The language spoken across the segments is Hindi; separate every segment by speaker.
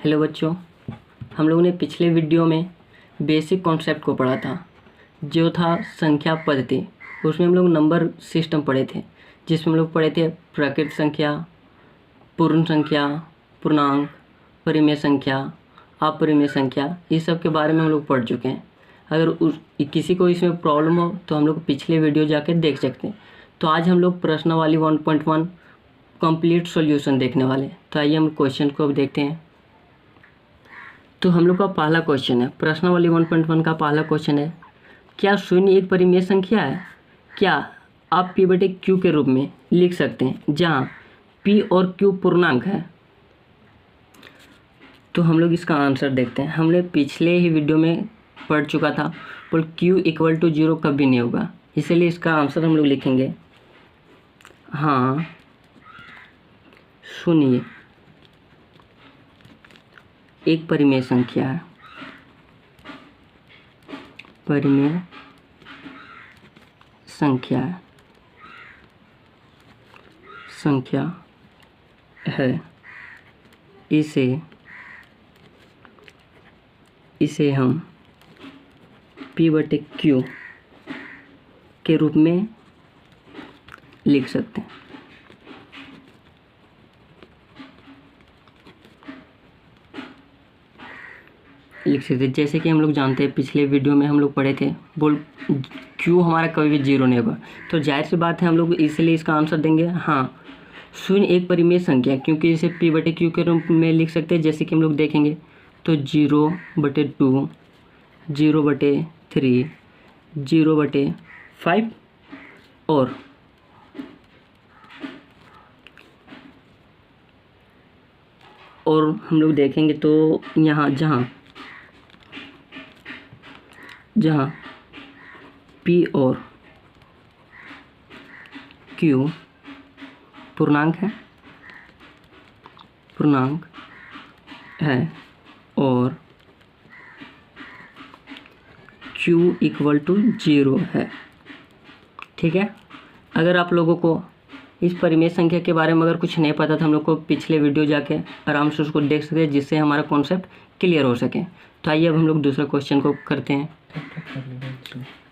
Speaker 1: हेलो बच्चों, हम लोगों ने पिछले वीडियो में बेसिक कॉन्सेप्ट को पढ़ा था जो था संख्या पद्धति। उसमें हम लोग नंबर सिस्टम पढ़े थे, जिसमें हम लोग पढ़े थे प्राकृत संख्या, पूर्ण संख्या, पूर्णांक, परिमेय संख्या, अपरिमेय संख्या, इस सब के बारे में हम लोग पढ़ चुके हैं। अगर किसी को इसमें प्रॉब्लम हो तो हम लोग पिछले वीडियो जाके देख सकते हैं। तो आज हम लोग प्रश्नावली 1.1 कंप्लीट सॉल्यूशन देखने वाले हैं। तो आइए हम क्वेश्चन को अब देखते हैं। तो हम लोग का पहला क्वेश्चन है, प्रश्नावली 1.1 का पहला क्वेश्चन है, क्या शून्य एक परिमेय संख्या है? क्या आप P बटे Q के रूप में लिख सकते हैं जहाँ P और Q पूर्णांक है? तो हम लोग इसका आंसर देखते हैं। हमने पिछले ही वीडियो में पढ़ चुका था, पर Q इक्वल टू 0 कभी नहीं होगा, इसलिए इसका आंसर हम लोग लिखेंगे हाँ शून्य एक परिमेय संख्या है। परिमेय संख्या है। इसे हम P बटे Q के रूप में लिख सकते हैं। जैसे कि हम लोग जानते हैं, पिछले वीडियो में हम लोग पढ़े थे Q हमारा कभी भी 0 नहीं होगा, तो जाहिर सी बात है हम लोग इसलिए इसका आंसर देंगे हाँ शून्य एक परिमेय संख्या, क्योंकि इसे P बटे Q के रूप में लिख सकते हैं। जैसे कि हम लोग देखेंगे तो 0/2, 0/3, 0/5 और हम लोग देखेंगे तो यहाँ जहाँ P और Q पूर्णांक है और Q इक्वल टू 0 है। ठीक है। अगर आप लोगों को इस परिमेय संख्या के बारे में अगर कुछ नहीं पता था, हम लोग को पिछले वीडियो जाके आराम से उसको देख सकते हैं, जिससे हमारा कॉन्सेप्ट क्लियर हो सके। तो आइए अब हम लोग दूसरा क्वेश्चन को करते हैं।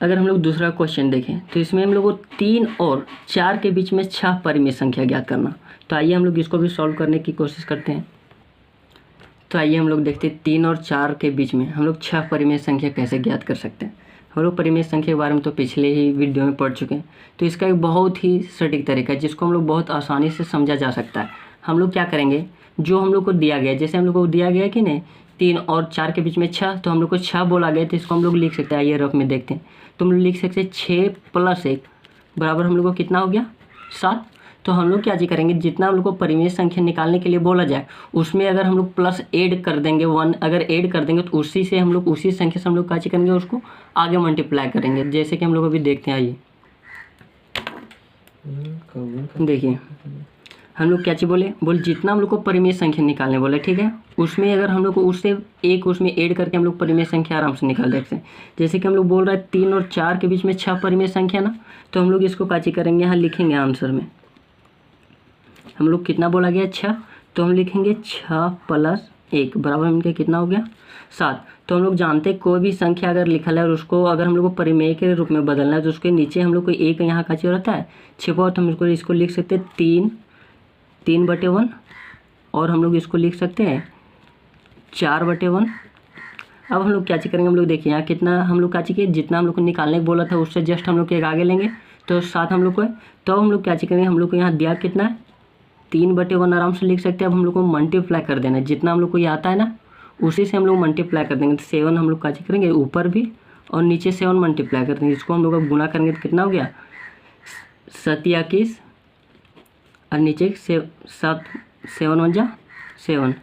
Speaker 1: अगर हम लोग दूसरा क्वेश्चन देखें तो इसमें हम लोग को 3 और 4 के बीच में 6 परिमेय संख्या ज्ञात करना। तो आइए हम लोग इसको भी सॉल्व करने की कोशिश करते हैं। तो आइए हम लोग देखते हैं 3 और 4 के बीच में हम लोग 6 परिमेय संख्या कैसे ज्ञात कर सकते हैं। हम लोग परिमेय संख्या के बारे में तो पिछले ही वीडियो में पढ़ चुके हैं। तो इसका एक बहुत ही सटीक तरीका है जिसको हम लोग बहुत आसानी से समझा जा सकता है। हम लोग क्या करेंगे, जो हम लोग को दिया गया है, जैसे हम लोग को दिया गया है कि नहीं 3 और 4 के बीच में 6, तो हम लोग को 6 बोला गया, तो इसको हम लोग लिख सकते हैं। आइए रफ में देखते हैं। तो हम लोग लिख सकते हैं 6 + 1 बराबर हम लोग को कितना हो गया 7। तो हम लोग क्या जी करेंगे, जितना हम लोग को परिमेय संख्या निकालने के लिए बोला जाए उसमें अगर हम लोग प्लस ऐड कर देंगे 1, अगर ऐड कर देंगे तो उसी से हम लोग उसी संख्या से हम लोग क्या जी करेंगे, उसको आगे मल्टीप्लाई करेंगे। जैसे कि हम लोग अभी देखते हैं। आइए देखिए हम लोग क्या चीज़ बोले जितना हम लोग को परिमेय संख्या निकालने बोले, ठीक है, उसमें अगर हम लोग को उससे एक उसमें ऐड करके हम लोग परिमेय संख्या आराम से निकाल सकते हैं। जैसे कि हम लोग बोल रहे हैं 3 और 4 के बीच में 6 परिमेय संख्या ना, तो हम लोग इसको काची करेंगे, यहाँ लिखेंगे आंसर में हम लोग कितना बोला गया 6, तो हम लिखेंगे 6 + 1 बराबर इनके कितना हो गया 7। तो हम लोग जानते हैं कोई भी संख्या अगर लिखा है और उसको अगर हम लोग को परिमेय के रूप में बदलना है तो उसके नीचे हम लोग को एक यहाँ का चीज रहता है छिपा हुआ, तो हम इसको लिख सकते हैं 3/1 और हम लोग इसको लिख सकते हैं 4/1। अब हम लोग क्या चीज करेंगे, हम लोग देखिए यहाँ कितना हम लोग क्या चीज जितना हम लोग को निकालने को बोला था उससे जस्ट हम लोग एक आगे लेंगे तो 7 हम लोग को है। तो हम लोग क्या चीज करेंगे, हम लोग को यहाँ दिया कितना है 3/1 आराम से लिख सकते हैं। अब हम लोग को मल्टीप्लाई कर देना है, जितना हम लोग को ये आता है ना उसी से हम लोग मल्टीप्लाई कर देंगे। तो 7 हम लोग क्या करेंगे ऊपर भी और नीचे 7 मल्टीप्लाई कर देंगे। इसको हम लोग गुना करेंगे तो कितना हो गया 7 और नीचे 7 7 × 7।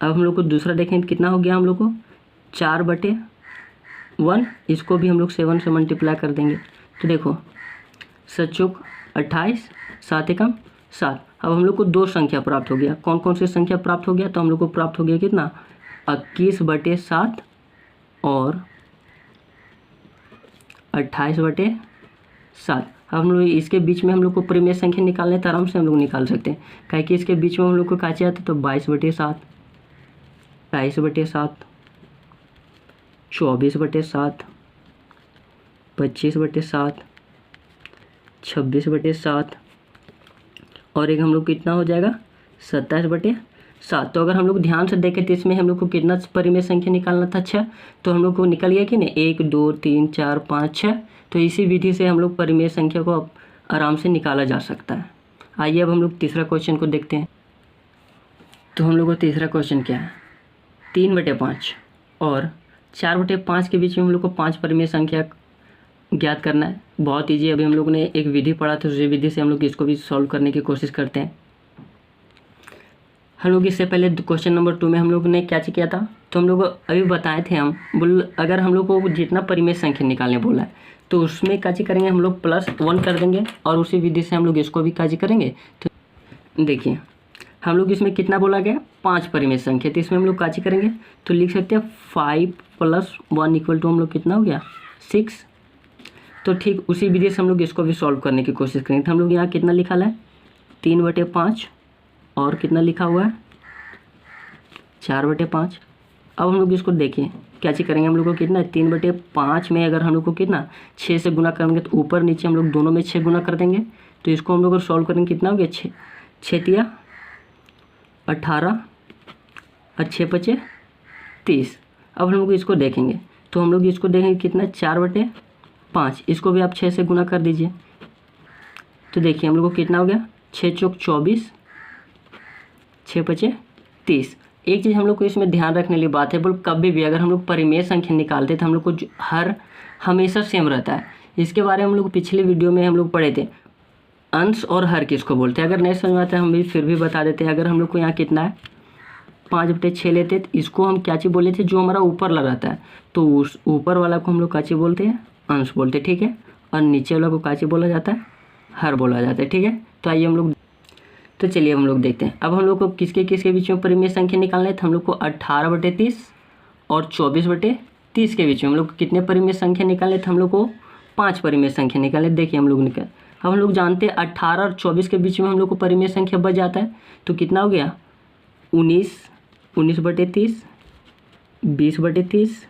Speaker 1: अब हम लोग को दूसरा देखें तो कितना हो गया हम लोग को 4/1, इसको भी हम लोग 7 से मल्टीप्लाई कर देंगे। तो देखो 7 × 28, 7 × 7। अब हम लोग को 2 संख्या प्राप्त हो गया। कौन कौन सी संख्या प्राप्त हो गया, तो हम लोग को प्राप्त हो गया कितना 21/7 और 28/7। अब हम लोग इसके बीच में हम लोग को परिमेय संख्या निकालने तो आराम से हम लोग निकाल सकते हैं, काहे कि इसके बीच में हम लोग को काचे आता तो 22/7। 22/7, 24/7, 25/7, 26/7 और एक हम लोग कितना हो जाएगा 27/7। तो अगर हम लोग ध्यान से देखें तो इसमें हम लोग को कितना परिमेय संख्या निकालना था 6, तो हम लोग को निकल गया कि नहीं 1 2 3 4 5 6। तो इसी विधि से हम लोग परिमेय संख्या को आराम से निकाला जा सकता है। आइए अब हम लोग तीसरा क्वेश्चन को देखते हैं। तो हम लोग को तीसरा क्वेश्चन क्या है, 3/5 और 4/5 के बीच में हम लोग को 5 परिमेय संख्या ज्ञात करना है। बहुत ईजी, अभी हम लोग ने एक विधि पढ़ा था, उसी विधि से हम लोग इसको भी सॉल्व करने की कोशिश करते हैं। हम लोग इससे पहले क्वेश्चन नंबर 2 में हम लोग ने क्या किया था, तो हम लोग अभी बताए थे, हम बोल अगर हम लोग को जितना परिमेय संख्या निकालने बोला है तो उसमें क्या करेंगे हम लोग +1 कर देंगे और उसी विधि से हम लोग इसको भी क्या करेंगे। तो देखिए हम लोग इसमें कितना बोला गया 5 परिमेय संख्या, तो इसमें हम लोग क्या करेंगे तो लिख सकते हैं 5 + 1 = हम लोग कितना हो गया 6। तो ठीक उसी विधि से हम लोग इसको भी सॉल्व करने की कोशिश करेंगे। तो हम लोग यहाँ कितना लिखा है 3/5 और कितना लिखा हुआ है 4/5। अब हम लोग इसको देखिए क्या करेंगे, हम लोग को कितना 3/5 में अगर हम लोग को कितना 6 से गुना करेंगे तो ऊपर नीचे हम लोग दोनों में 6 गुना कर देंगे। तो इसको हम लोग सॉल्व करेंगे कितना हो गया 6 × 18 और 6 × 5 = 30। अब हम लोग इसको देखेंगे तो हम लोग इसको देखेंगे कितना 4/5, इसको भी आप 6 से गुना कर दीजिए। तो देखिए हम लोग को कितना हो गया 6 × 4 = 24, 6 × 5 = 30। एक चीज़ हम लोग को इसमें ध्यान रखने वाली बात है, बोल कभी भी अगर हम लोग परिमेय संख्या निकालते तो हम लोग को हमेशा सेम रहता है। इसके बारे में हम लोग पिछले वीडियो में हम लोग पढ़े थे, अंश और हर किसको बोलते हैं। अगर नहीं समझ में आता है हम भी फिर भी बता देते हैं। अगर हम लोग को यहाँ कितना है 5/6 लेते तो इसको हम क्या चीज़ बोले थे, जो हमारा ऊपर लगा रहता है तो उस ऊपर वाला को हम लोग क्या चीज़ बोलते हैं अंश बोलते हैं, ठीक है। और नीचे वाला को क्या चीज़ बोला जाता है हर बोला जाता है, ठीक है। तो आइए हम लोग तो चलिए हम लोग देखते हैं। अब हम लोग को किसके किसके बीच में परिमेय संख्या निकालना है, तो हम लोग को 18/30 और 24/30 के बीच में हम लोग को कितने परिमेय संख्या निकालने, तो हम लोग को 5 परिमेय संख्या निकालने। देखिए हम लोग अब हम लोग जानते हैं 18 और 24 के बीच में हम लोग को परिमेय संख्या बच जाता है। तो कितना हो गया 19/30, 20/30, 21/30,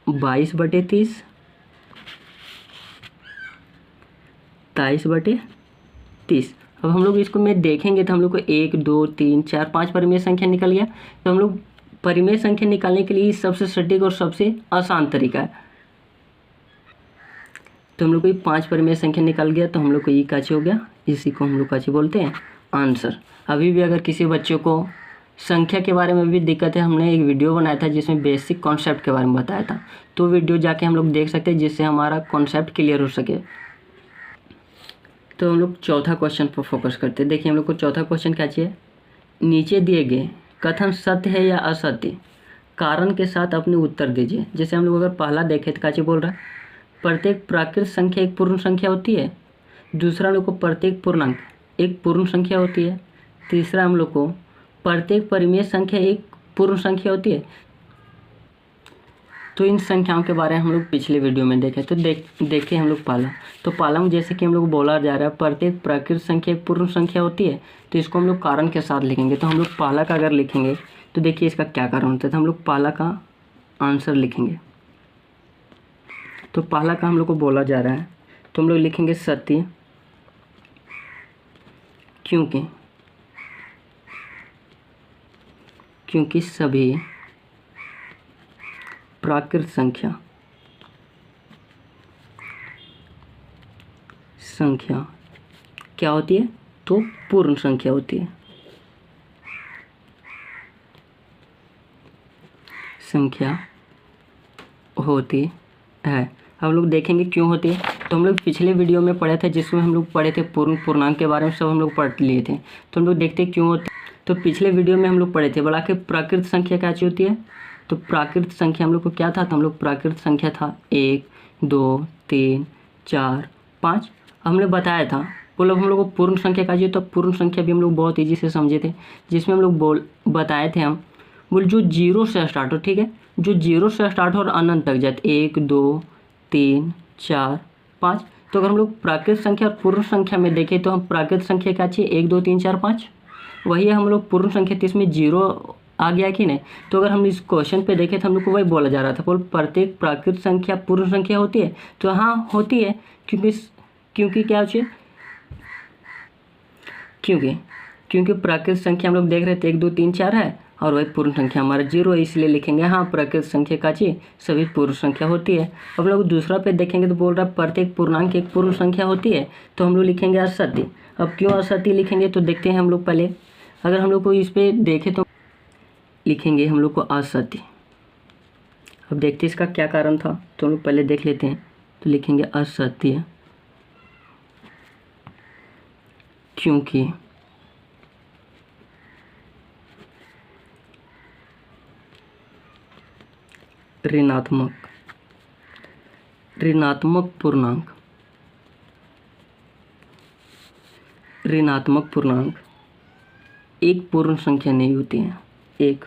Speaker 1: 22/30, 23/30। अब हम लोग इसको में देखेंगे तो हम लोग को 1 2 3 4 5 परिमेय संख्या निकल गया। तो हम लोग परिमेय संख्या निकालने के लिए सबसे सटीक और सबसे आसान तरीका है। तो हम लोग को ये 5 परिमेय संख्या निकल गया, तो हम लोग को ये काची हो गया, इसी को हम लोग काची बोलते हैं आंसर। अभी भी अगर किसी बच्चों को संख्या के बारे में भी दिक्कत है, हमने एक वीडियो बनाया था जिसमें बेसिक कॉन्सेप्ट के बारे में बताया था, तो वीडियो जाके हम लोग देख सकते हैं जिससे हमारा कॉन्सेप्ट क्लियर हो सके। तो हम लोग चौथा क्वेश्चन पर फोकस करते हैं। देखिए हम लोग को चौथा क्वेश्चन क्या चाहिए, नीचे दिए गए कथन सत्य है या असत्य, कारण के साथ अपने उत्तर दीजिए। जैसे हम लोग अगर पहला देखें तो क्या बोल रहा है, प्रत्येक प्राकृत संख्या एक पूर्ण संख्या होती है। दूसरा हम लोग को प्रत्येक पूर्णांक एक पूर्ण संख्या होती है। तीसरा हम लोग को प्रत्येक परिमेय संख्या एक पूर्ण संख्या होती है। तो इन संख्याओं के बारे में हम लोग पिछले वीडियो में देखे। तो देखे हम लोग पहला में जैसे कि हम लोग बोला जा रहा है प्रत्येक प्राकृत संख्या एक पूर्ण संख्या होती है, तो इसको हम लोग कारण के साथ लिखेंगे। तो हम लोग पहला का अगर लिखेंगे तो देखिए इसका क्या कारण होता है, तो हम लोग पहला का आंसर लिखेंगे। तो पहला का हम लोग को बोला जा रहा है तो हम लोग लिखेंगे सत्य, क्योंकि सभी प्राकृत संख्या क्या होती है, तो पूर्ण संख्या होती है। संख्या होती है। हम लोग देखेंगे क्यों होती है। तो हम लोग पिछले वीडियो में पढ़े थे जिसमें हम लोग पढ़े थे पूर्ण पूर्णांक के बारे में, सब हम लोग पढ़ लिए थे। तो हम लोग देखते हैं क्यों होती है। तो पिछले वीडियो में हम लोग पढ़े थे बोला कि प्राकृत संख्या क्या चीज़ होती है, तो प्राकृत संख्या हम लोग को क्या था, तो हम लोग प्राकृत संख्या था 1 2 3 4 5। हमने बताया था बोलो हम लोग को पूर्ण संख्या का चाहिए, तो पूर्ण संख्या भी हम लोग बहुत ईजी से समझे थे, जिसमें हम लोग बताए थे हम बोल जो 0 से स्टार्ट हो, ठीक है, जो 0 से स्टार्ट हो और अनंत तक जाए 1 2 3 4 5। तो अगर हम लोग प्राकृत संख्या और पूर्ण संख्या में देखें तो हम प्राकृत संख्या क्या चाहिए 1 2 3 4 5, वही हम लोग पूर्ण संख्या थी, इसमें जीरो आ गया कि नहीं। तो अगर हम इस क्वेश्चन पे देखें तो हम लोग को वही बोला जा रहा था, बोल प्रत्येक प्राकृत संख्या पूर्ण संख्या होती है। तो हाँ होती है, क्योंकि क्या होती है, क्योंकि प्राकृत संख्या हम लोग देख रहे थे 1 2 3 4 है, और वही पूर्ण संख्या हमारा 0 है, इसलिए लिखेंगे हाँ प्राकृत संख्या का चीज सभी पूर्ण संख्या होती है। अब लोग दूसरा पे देखेंगे तो बोल रहा है प्रत्येक पूर्णांक एक पूर्ण संख्या होती है, तो हम लोग लिखेंगे असत्य। अब क्यों असत्य लिखेंगे तो देखते हैं हम लोग पहले। अगर हम लोग को इस पे देखें तो लिखेंगे हम लोग को असत्य। अब देखते हैं इसका क्या कारण था, तो हम लोग पहले देख लेते हैं। तो लिखेंगे असत्य क्योंकि ऋणात्मक पूर्णांक एक पूर्ण संख्या नहीं होती है, एक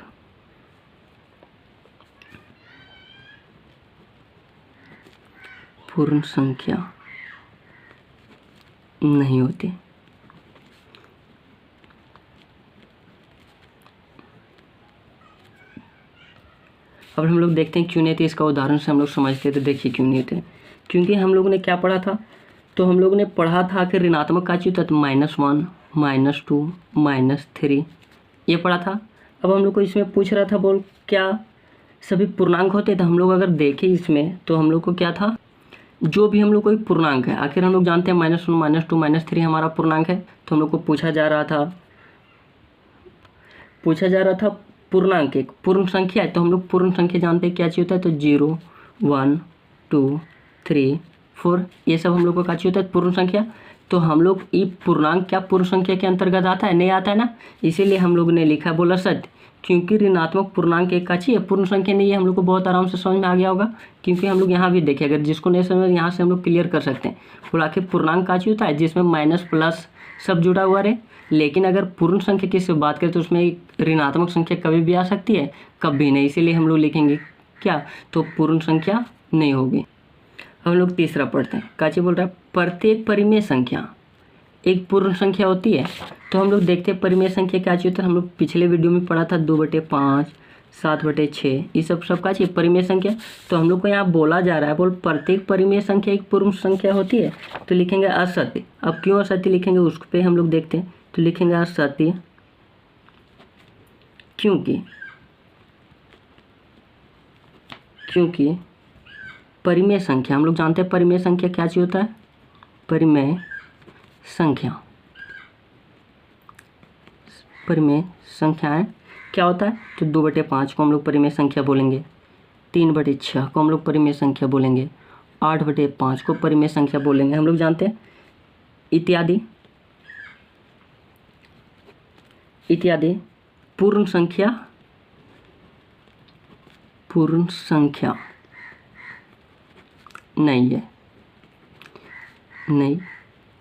Speaker 1: पूर्ण संख्या नहीं होती। अब हम लोग देखते हैं क्यों नहीं थे, इसका उदाहरण से हम लोग समझते हैं। तो देखिए क्यों नहीं थे, क्योंकि हम लोगों ने क्या पढ़ा था, तो हम लोगों ने पढ़ा था कि ऋणात्मक का चीज तो -1 -2 -3 ये पढ़ा था। अब हम लोग को इसमें पूछ रहा था बोल क्या सभी पूर्णांक होते, तो हम लोग अगर देखें इसमें तो हम लोग को क्या था, जो भी हम लोग कोई पूर्णांक है, आखिर हम लोग जानते हैं -1 -2 -3 हमारा पूर्णांक है। तो हम लोग को पूछा जा रहा था पूर्णांक एक पूर्ण संख्या है, तो हम लोग पूर्ण संख्या जानते हैं क्या चीज होता है, तो 0 1 2 3 4 ये सब हम लोग को क्या चीज होता है, पूर्ण संख्या। तो हम लोग ये पूर्णांक क्या पूर्ण संख्या के अंतर्गत आता है, नहीं आता है ना, इसीलिए हम लोग ने लिखा बोला सत्य। क्योंकि ऋणात्मक पूर्णांक एक का चीज पूर्ण संख्या नहीं है, हम लोग को बहुत आराम से समझ में आ गया होगा। क्योंकि हम लोग यहाँ भी देखें, अगर जिसको नहीं समझ यहाँ से हम लोग क्लियर कर सकते हैं। बोला कि पूर्णांक का चीज होता है जिसमें माइनस प्लस सब जुड़ा हुआ रहे। लेकिन अगर पूर्ण संख्या की से बात करें तो उसमें ऋणात्मक संख्या कभी भी आ सकती है, कभी नहीं, इसीलिए हम लोग लिखेंगे क्या, तो पूर्ण संख्या नहीं होगी। हम लोग तीसरा पढ़ते हैं। काची बोल रहा है प्रत्येक परिमेय संख्या एक पूर्ण संख्या होती है। तो हम लोग देखते हैं परिमेय संख्या क्या चीज होता है, हम लोग पिछले वीडियो में पढ़ा था 2/5 7/6 ये सब का चीज परिमेय संख्या। तो हम लोग को यहाँ बोला जा रहा है बोल प्रत्येक परिमेय संख्या एक पूर्ण संख्या होती है, तो लिखेंगे असत्य। अब क्यों असत्य लिखेंगे उस पर हम लोग देखते हैं। तो लिखेंगे असत्य क्योंकि परिमेय संख्या, हम लोग जानते हैं परिमेय संख्या क्या चीज होता है, परिमेय संख्याएं क्या होता है, तो 2/5 को हम लोग परिमेय संख्या बोलेंगे, 3/6 को हम लोग परिमेय संख्या बोलेंगे, 8/5 को परिमेय संख्या बोलेंगे, हम लोग जानते हैं इत्यादि पूर्ण संख्या नहीं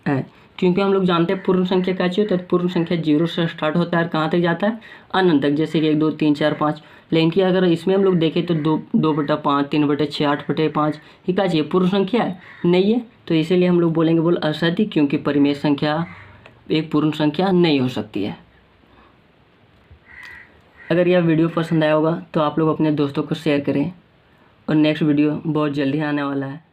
Speaker 1: है। क्योंकि हम लोग जानते हैं पूर्ण संख्या क्या चाहिए, तो पूर्ण संख्या 0 से स्टार्ट होता है और कहाँ तक जाता है, अनंत तक, जैसे कि 1 2 3 4 5। लेकिन कि अगर इसमें हम लोग देखें तो 2/5 3/6 8/5 ये क्या चाहिए, पूर्ण संख्या है नहीं है। तो इसीलिए हम लोग बोलेंगे बोल असत्य, क्योंकि परिमेय संख्या एक पूर्ण संख्या नहीं हो सकती है। अगर यह वीडियो पसंद आया होगा तो आप लोग अपने दोस्तों को शेयर करें, और नेक्स्ट वीडियो बहुत जल्दी आने वाला है।